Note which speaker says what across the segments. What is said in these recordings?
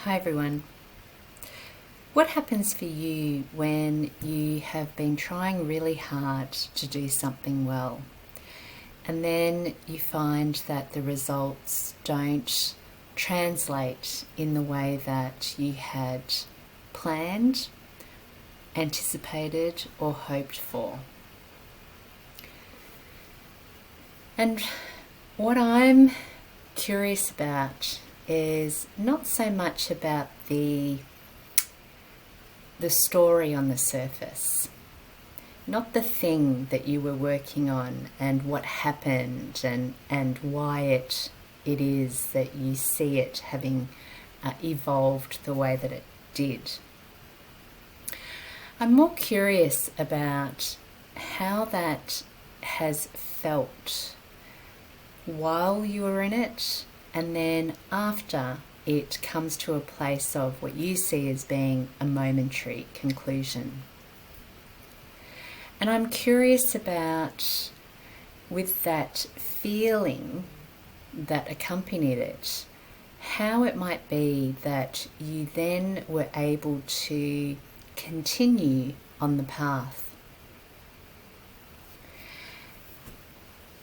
Speaker 1: Hi everyone. What happens for you when you have been trying really hard to do something well and then you find that the results don't translate in the way that you had planned, anticipated, or hoped for? And what I'm curious about is not so much about the story on the surface, not the thing that you were working on and what happened and why it is that you see it having evolved the way that it did. I'm more curious about how that has felt while you were in it, and then after it comes to a place of what you see as being a momentary conclusion. And I'm curious about, with that feeling that accompanied it, how it might be that you then were able to continue on the path.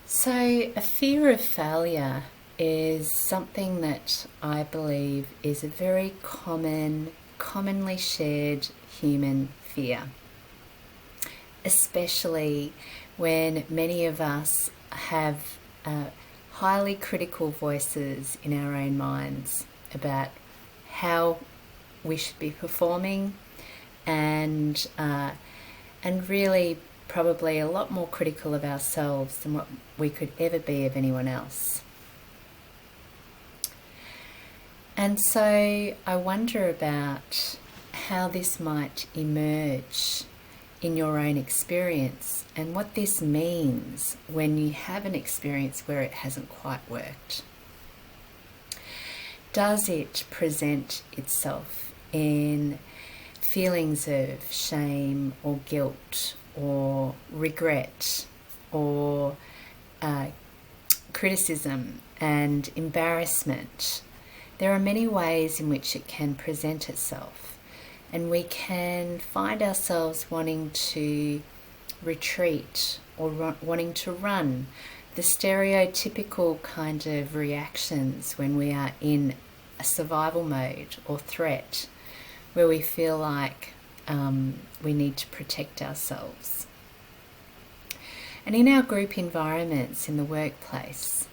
Speaker 1: So a fear of failure is something that I believe is a very commonly shared human fear, especially when many of us have highly critical voices in our own minds about how we should be performing, and really probably a lot more critical of ourselves than what we could ever be of anyone else. And so I wonder about how this might emerge in your own experience and what this means when you have an experience where it hasn't quite worked. Does it present itself in feelings of shame or guilt or regret or criticism and embarrassment? There are many ways in which it can present itself, and we can find ourselves wanting to retreat or wanting to run, the stereotypical kind of reactions when we are in a survival mode or threat, where we feel like we need to protect ourselves. And in our group environments in the workplace,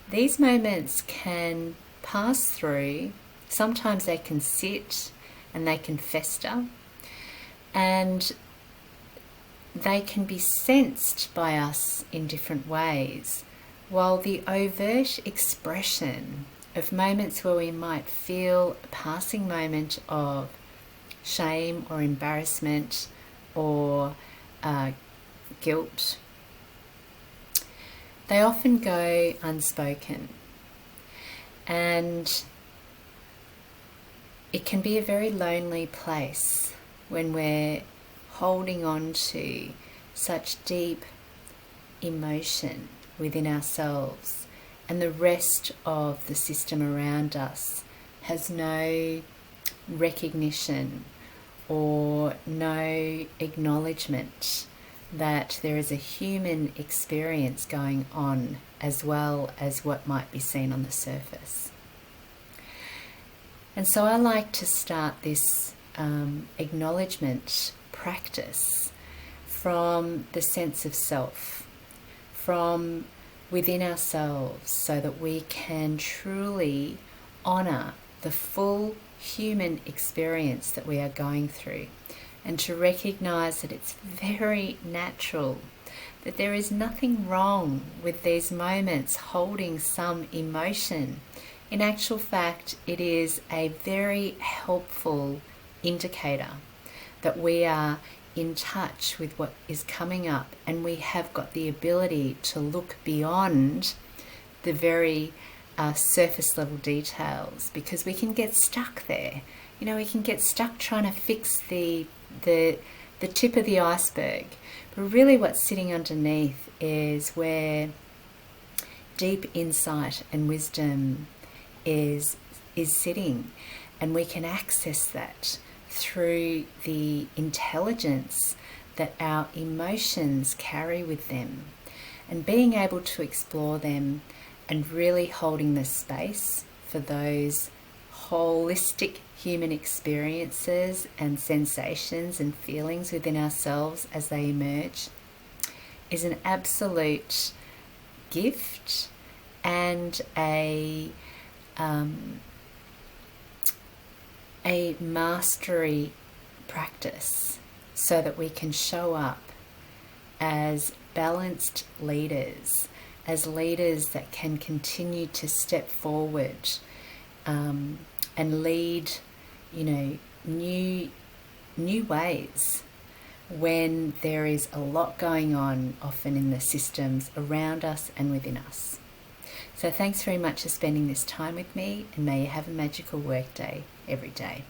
Speaker 1: these moments can pass through. Sometimes they can sit and they can fester, and they can be sensed by us in different ways, while the overt expression of moments where we might feel a passing moment of shame or embarrassment or guilt, they often go unspoken. And it can be a very lonely place when we're holding on to such deep emotion within ourselves, and the rest of the system around us has no recognition or no acknowledgement that there is a human experience going on as well as what might be seen on the surface. And so I like to start this acknowledgement practice from the sense of self, from within ourselves, so that we can truly honour the full human experience that we are going through, and to recognise that it's very natural, that there is nothing wrong with these moments holding some emotion. In actual fact, it is a very helpful indicator that we are in touch with what is coming up, and we have got the ability to look beyond the very surface level details, because we can get stuck there. We can get stuck trying to fix the tip of the iceberg, but really what's sitting underneath is where deep insight and wisdom is sitting. And we can access that through the intelligence that our emotions carry with them, and being able to explore them and really holding the space for those holistic human experiences and sensations and feelings within ourselves as they emerge is an absolute gift and a mastery practice, so that we can show up as balanced leaders, as leaders that can continue to step forward and lead, new ways when there is a lot going on, often in the systems around us and within us. So thanks very much for spending this time with me, and may you have a magical workday every day.